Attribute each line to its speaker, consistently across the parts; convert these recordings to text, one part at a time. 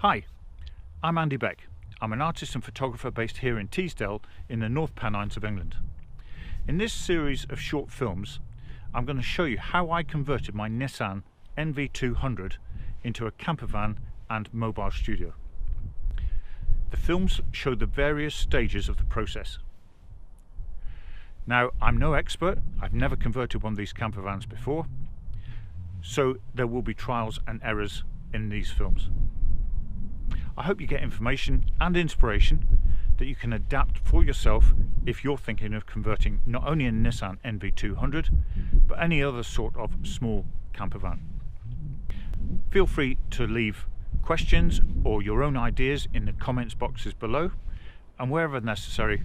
Speaker 1: Hi, I'm Andy Beck. I'm an artist and photographer based here in Teesdale in the North Pennines of England. In this series of short films, I'm going to show you how I converted my Nissan NV200 into a campervan and mobile studio. The films show the various stages of the process. Now, I'm no expert, I've never converted one of these campervans before, so there will be trials and errors in these films. I hope you get information and inspiration that you can adapt for yourself if you're thinking of converting not only a Nissan NV200 but any other sort of small campervan. Feel free to leave questions or your own ideas in the comments boxes below, and wherever necessary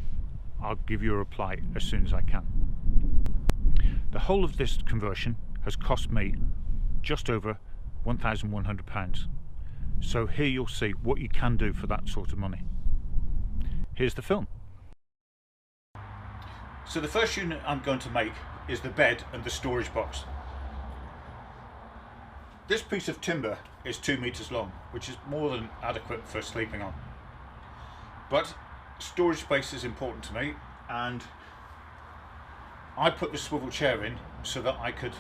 Speaker 1: I'll give you a reply as soon as I can. The whole of this conversion has cost me just over £1,100. So here you'll see what you can do for that sort of money. Here's the film. So the first unit I'm going to make is the bed and the storage box. This piece of timber is 2 meters long, which is more than adequate for sleeping on. But storage space is important to me, and I put the swivel chair in so that I could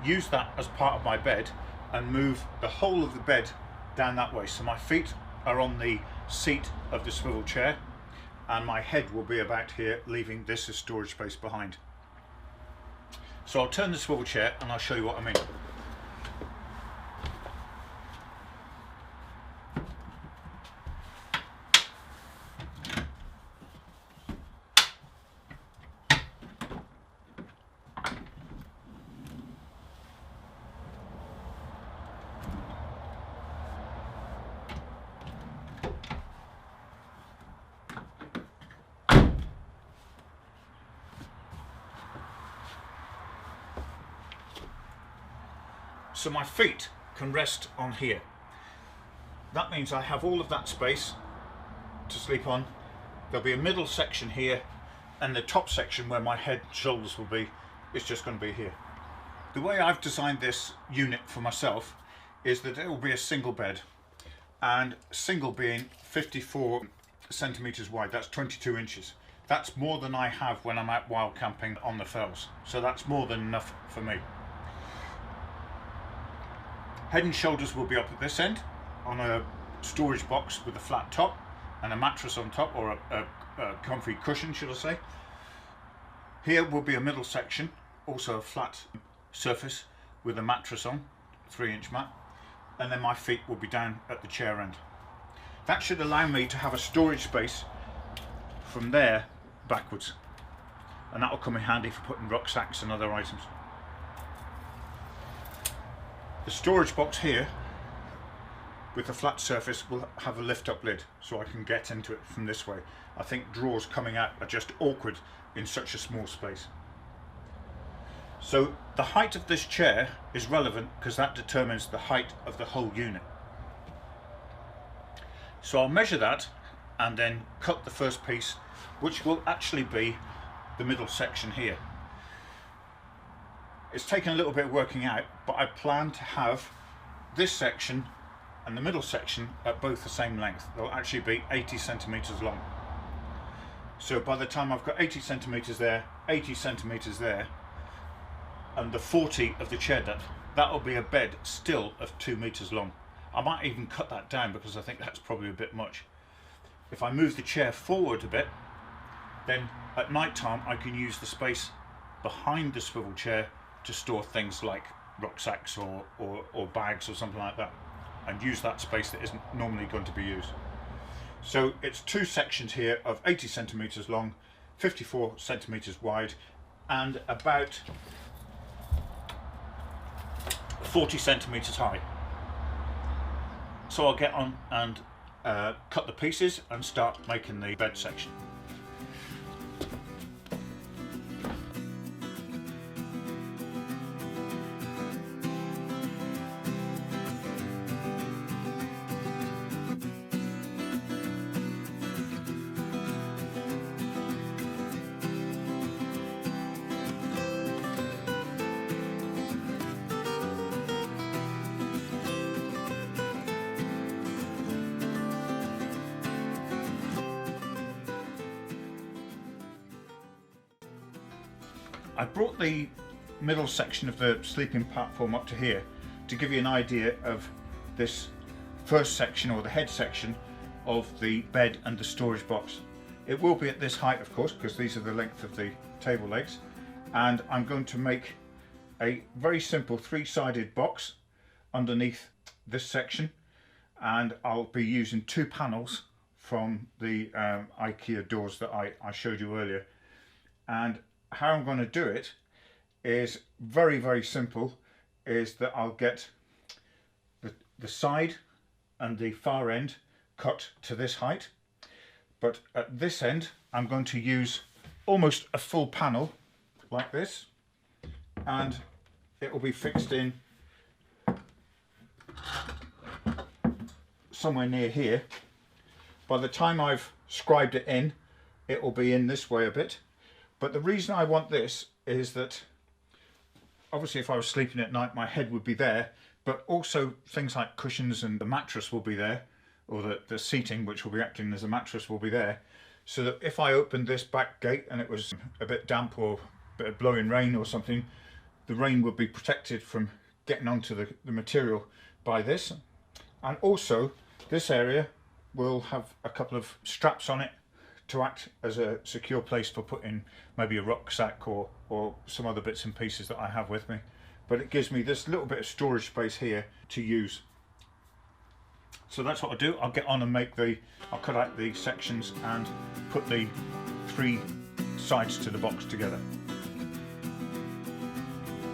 Speaker 1: use that as part of my bed and move the whole of the bed down that way. So my feet are on the seat of the swivel chair and my head will be about here, leaving this as storage space behind. So I'll turn the swivel chair and I'll show you what I mean. So my feet can rest on here. That means I have all of that space to sleep on. There'll be a middle section here, and the top section where my head and shoulders will be is just going to be here. The way I've designed this unit for myself is that it will be a single bed, and single being 54 centimeters wide, that's 22 inches. That's more than I have when I'm out wild camping on the fells, so that's more than enough for me. Head and shoulders will be up at this end on a storage box with a flat top and a mattress on top, or a comfy cushion, should I say. Here will be a middle section, also a flat surface with a mattress on, 3-inch mat, and then my feet will be down at the chair end. That should allow me to have a storage space from there backwards, and that will come in handy for putting rucksacks and other items. The storage box here with the flat surface will have a lift up lid so I can get into it from this way. I think drawers coming out are just awkward in such a small space. So the height of this chair is relevant because that determines the height of the whole unit. So I'll measure that and then cut the first piece, which will actually be the middle section here. It's taken a little bit of working out, but I plan to have this section and the middle section at both the same length. They'll actually be 80 centimeters long. So by the time I've got 80 centimeters there, 80 centimeters there, and the 40 of the chair depth, that'll be a bed still of 2 meters long. I might even cut that down because I think that's probably a bit much. If I move the chair forward a bit, then at night time I can use the space behind the swivel chair to store things like rucksacks or bags or something like that, and use that space that isn't normally going to be used. So it's two sections here of 80 centimeters long, 54 centimeters wide, and about 40 centimeters high. So I'll get on and cut the pieces and start making the bed section. I brought the middle section of the sleeping platform up to here to give you an idea of this first section, or the head section of the bed and the storage box. It will be at this height, of course, because these are the length of the table legs, and I'm going to make a very simple three-sided box underneath this section, and I'll be using two panels from the IKEA doors that I showed you earlier. And how I'm going to do it is very simple, is that I'll get the side and the far end cut to this height, but at this end I'm going to use almost a full panel like this, and it will be fixed in somewhere near here. By the time I've scribed it in, it will be in this way a bit. But the reason I want this is that obviously if I was sleeping at night my head would be there, but also things like cushions and the mattress will be there, or the seating, which will be acting as a mattress, will be there, so that if I opened this back gate and it was a bit damp or a bit of blowing rain or something, the rain would be protected from getting onto the material by this. And also this area will have a couple of straps on it to act as a secure place for putting maybe a rucksack or some other bits and pieces that I have with me. But it gives me this little bit of storage space here to use. So that's what I'll do. I'll get on and I'll cut out the sections and put the three sides to the box together.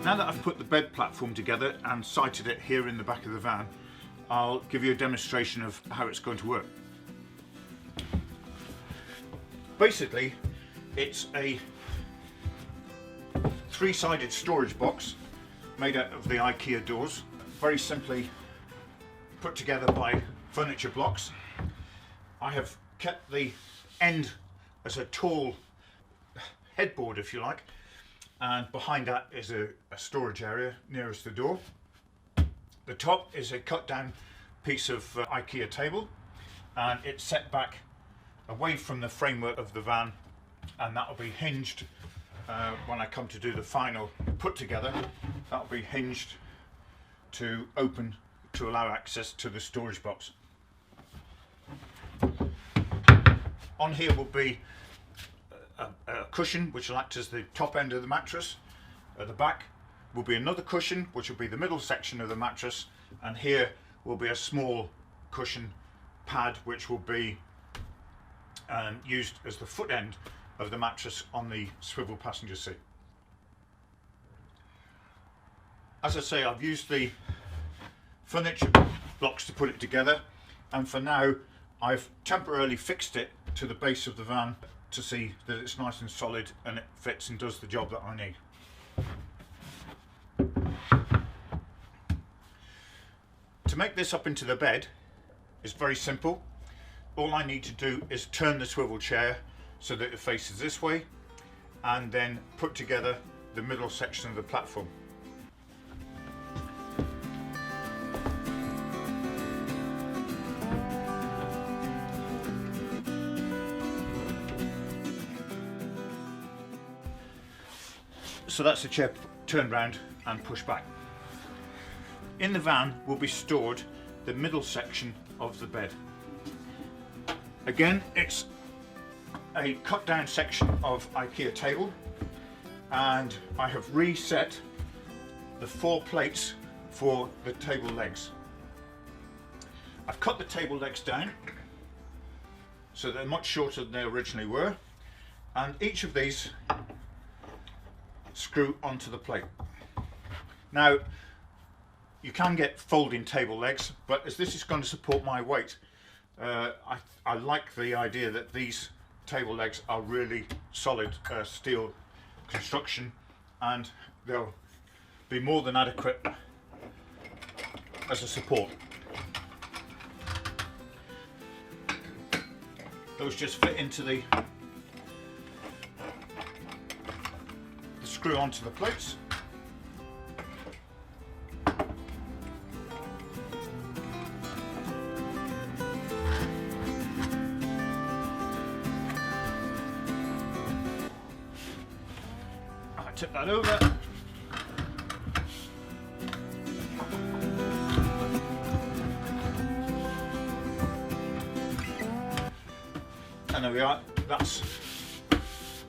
Speaker 1: Now that I've put the bed platform together and sited it here in the back of the van, I'll give you a demonstration of how it's going to work. Basically, it's a three-sided storage box made out of the IKEA doors, very simply put together by furniture blocks. I have kept the end as a tall headboard, if you like, and behind that is a storage area nearest the door. The top is a cut down piece of IKEA table, and it's set back away from the framework of the van, and that will be hinged when I come to do the final put together. That will be hinged to open to allow access to the storage box. On here will be a cushion which will act as the top end of the mattress. At the back will be another cushion which will be the middle section of the mattress, and here will be a small cushion pad which will be used as the foot end of the mattress on the swivel passenger seat. As I say, I've used the furniture blocks to put it together, and for now I've temporarily fixed it to the base of the van to see that it's nice and solid and it fits and does the job that I need. To make this up into the bed is very simple. All I need to do is turn the swivel chair so that it faces this way, and then put together the middle section of the platform. So that's the chair turned round and pushed back. In the van will be stored the middle section of the bed. Again, it's a cut down section of IKEA table, and I have reset the 4 plates for the table legs. I've cut the table legs down so they're much shorter than they originally were, and each of these screw onto the plate. Now, you can get folding table legs, but as this is going to support my weight, I like the idea that these table legs are really solid steel construction, and they'll be more than adequate as a support. Those just fit into the screw onto the plates. might tip that over. And there we are, that's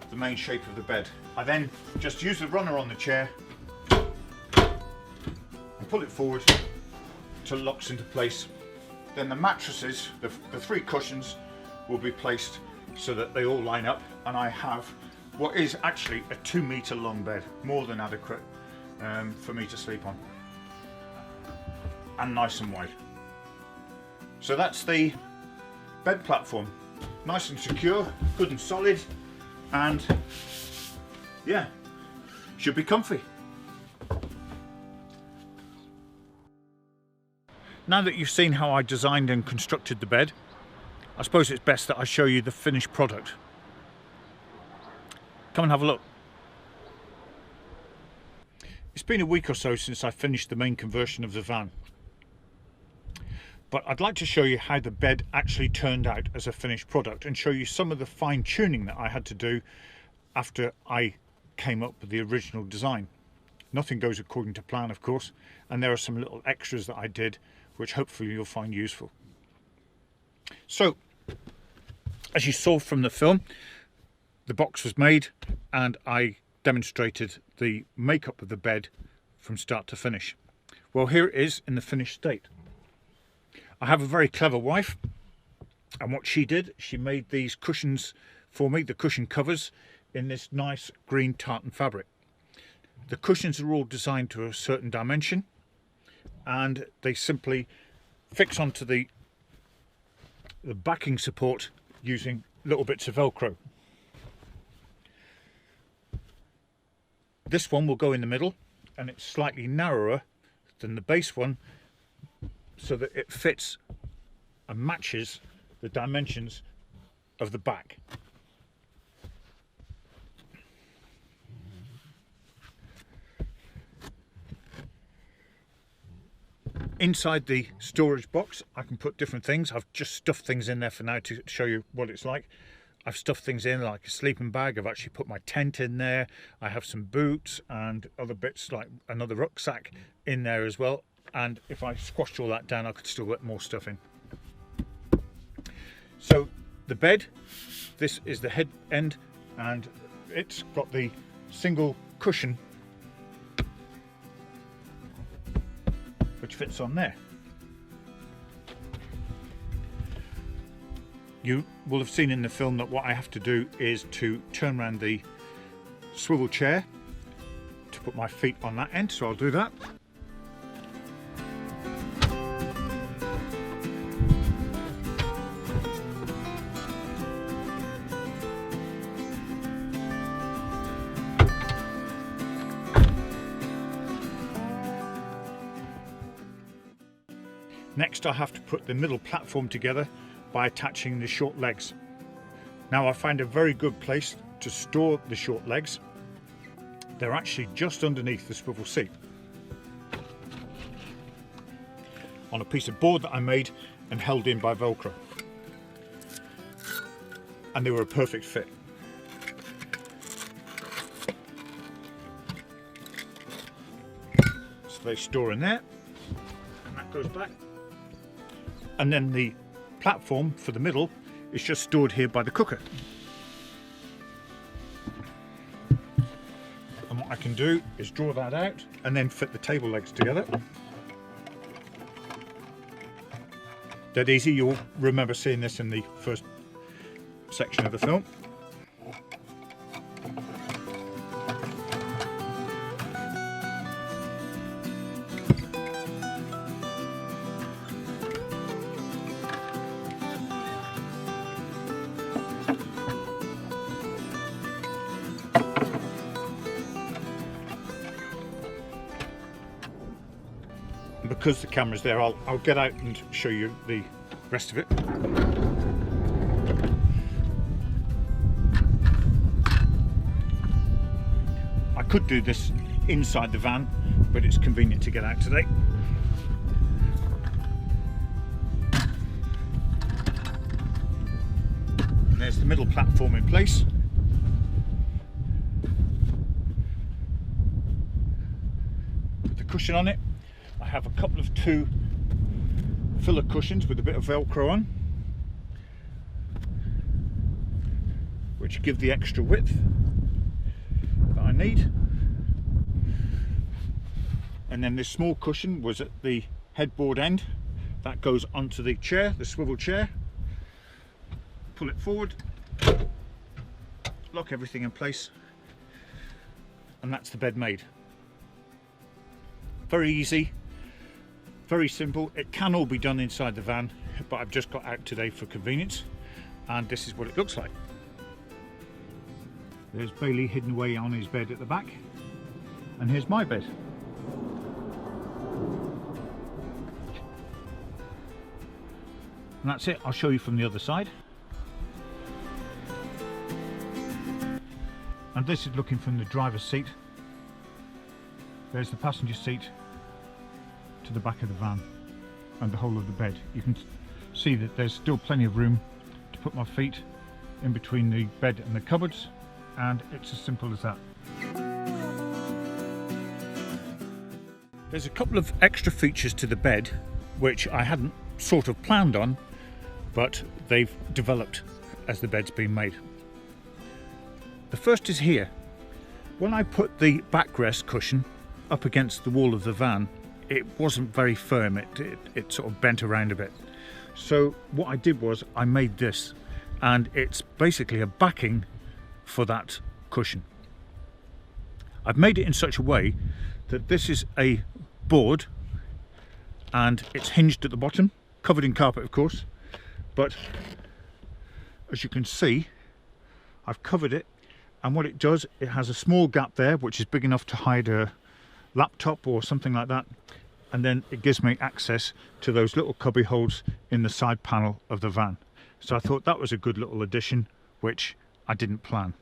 Speaker 1: the main shape of the bed. I then just use the runner on the chair and pull it forward till it locks into place. Then the mattresses, the 3 cushions, will be placed so that they all line up, and I have what is actually a 2 meter long bed, more than adequate for me to sleep on, and nice and wide. So that's the bed platform, nice and secure, good and solid, and yeah, should be comfy. Now that you've seen how I designed and constructed the bed, I suppose it's best that I show you the finished product. Come and have a look. It's been a week or so since I finished the main conversion of the van, but I'd like to show you how the bed actually turned out as a finished product and show you some of the fine tuning that I had to do after I came up with the original design. Nothing goes according to plan, of course, and there are some little extras that I did which hopefully you'll find useful. So, as you saw from the film, the box was made and I demonstrated the makeup of the bed from start to finish. Well, here it is in the finished state. I have a very clever wife, and what she did, she made these cushions for me, the cushion covers, in this nice green tartan fabric. The cushions are all designed to a certain dimension, and they simply fix onto the backing support using little bits of Velcro. This one will go in the middle, and it's slightly narrower than the base one, so that it fits and matches the dimensions of the back. Inside the storage box I can put different things. I've just stuffed things in there for now to show you what it's like. I've stuffed things in like a sleeping bag. I've actually put my tent in there. I have some boots and other bits like another rucksack in there as well. And if I squashed all that down, I could still get more stuff in. So the bed, this is the head end, and it's got the single cushion which fits on there. You will have seen in the film that what I have to do is to turn around the swivel chair to put my feet on that end, so I'll do that. Next I have to put the middle platform together by attaching the short legs. Now I find a very good place to store the short legs. They're actually just underneath the swivel seat, on a piece of board that I made and held in by Velcro. And they were a perfect fit. So they store in there, and that goes back. And then the platform for the middle is just stored here by the cooker. And what I can do is draw that out and then fit the table legs together. Dead easy. You'll remember seeing this in the first section of the film. Because the camera's there, I'll get out and show you the rest of it. I could do this inside the van, but it's convenient to get out today. And there's the middle platform in place. cushion on it. I have a couple of 2 filler cushions with a bit of Velcro on, which give the extra width that I need. And then this small cushion was at the headboard end. That goes onto the chair, the swivel chair. Pull it forward, lock everything in place, and that's the bed made. Very easy, very simple. It can all be done inside the van, but I've just got out today for convenience, and this is what it looks like. There's Bailey hidden away on his bed at the back, and here's my bed. And that's it. I'll show you from the other side. And this is looking from the driver's seat. There's the passenger seat to the back of the van and the whole of the bed. You can see that there's still plenty of room to put my feet in between the bed and the cupboards, and it's as simple as that. There's a couple of extra features to the bed which I hadn't sort of planned on, but they've developed as the bed's been made. The first is here. When I put the backrest cushion up against the wall of the van, it wasn't very firm. It sort of bent around a bit. So what I did was I made this, and it's basically a backing for that cushion. I've made it in such a way that this is a board and it's hinged at the bottom, covered in carpet of course, but as you can see I've covered it, and what it does, it has a small gap there which is big enough to hide a laptop or something like that, and then it gives me access to those little cubby holes in the side panel of the van. So I thought that was a good little addition which I didn't plan.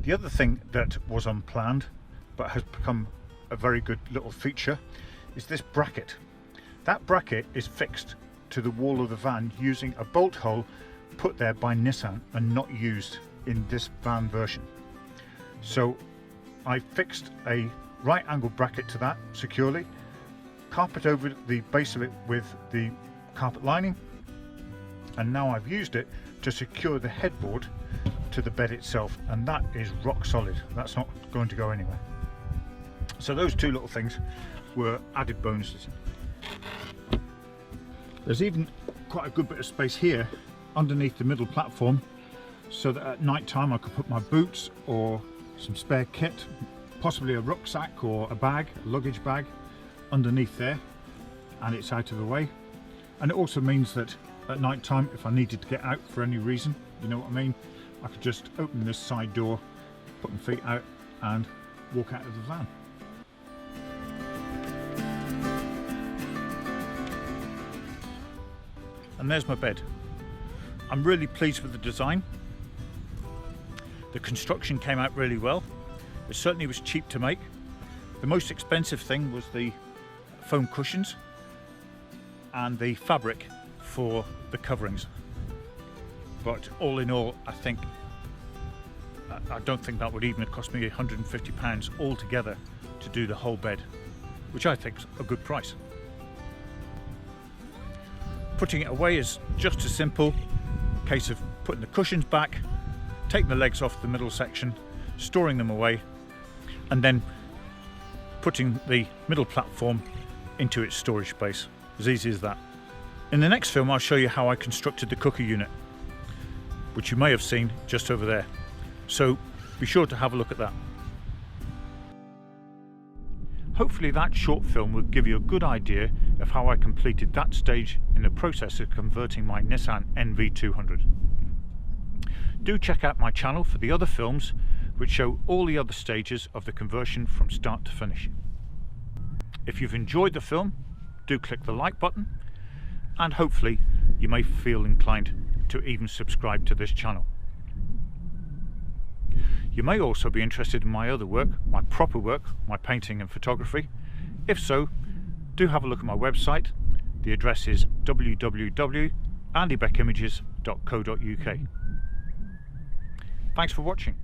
Speaker 1: The other thing that was unplanned but has become a very good little feature is this bracket. That bracket is fixed to the wall of the van using a bolt hole put there by Nissan and not used in this van version. So I fixed a right angle bracket to that securely, carpet over the base of it with the carpet lining, and now I've used it to secure the headboard to the bed itself, and that is rock solid. That's not going to go anywhere. So those 2 little things were added bonuses. There's even quite a good bit of space here underneath the middle platform, so that at night time I could put my boots or some spare kit, possibly a rucksack or a bag, a luggage bag, underneath there, and it's out of the way. And it also means that at night time, if I needed to get out for any reason, you know what I mean, I could just open this side door, put my feet out and walk out of the van. And there's my bed. I'm really pleased with the design. The construction came out really well. It certainly was cheap to make. The most expensive thing was the foam cushions and the fabric for the coverings. But all in all, I don't think that would even have cost me £150 altogether to do the whole bed, which I think is a good price. Putting it away is just as simple. Case of putting the cushions back, taking the legs off the middle section, storing them away, and then putting the middle platform into its storage space. As easy as that. In the next film I'll show you how I constructed the cooker unit, which you may have seen just over there. So be sure to have a look at that. Hopefully that short film will give you a good idea of how I completed that stage in the process of converting my Nissan NV200. Do check out my channel for the other films which show all the other stages of the conversion from start to finish. If you've enjoyed the film, do click the like button, and hopefully you may feel inclined to even subscribe to this channel. You may also be interested in my other work, my proper work, my painting and photography. If so, do have a look at my website. The address is www.andybeckimages.co.uk. Thanks for watching.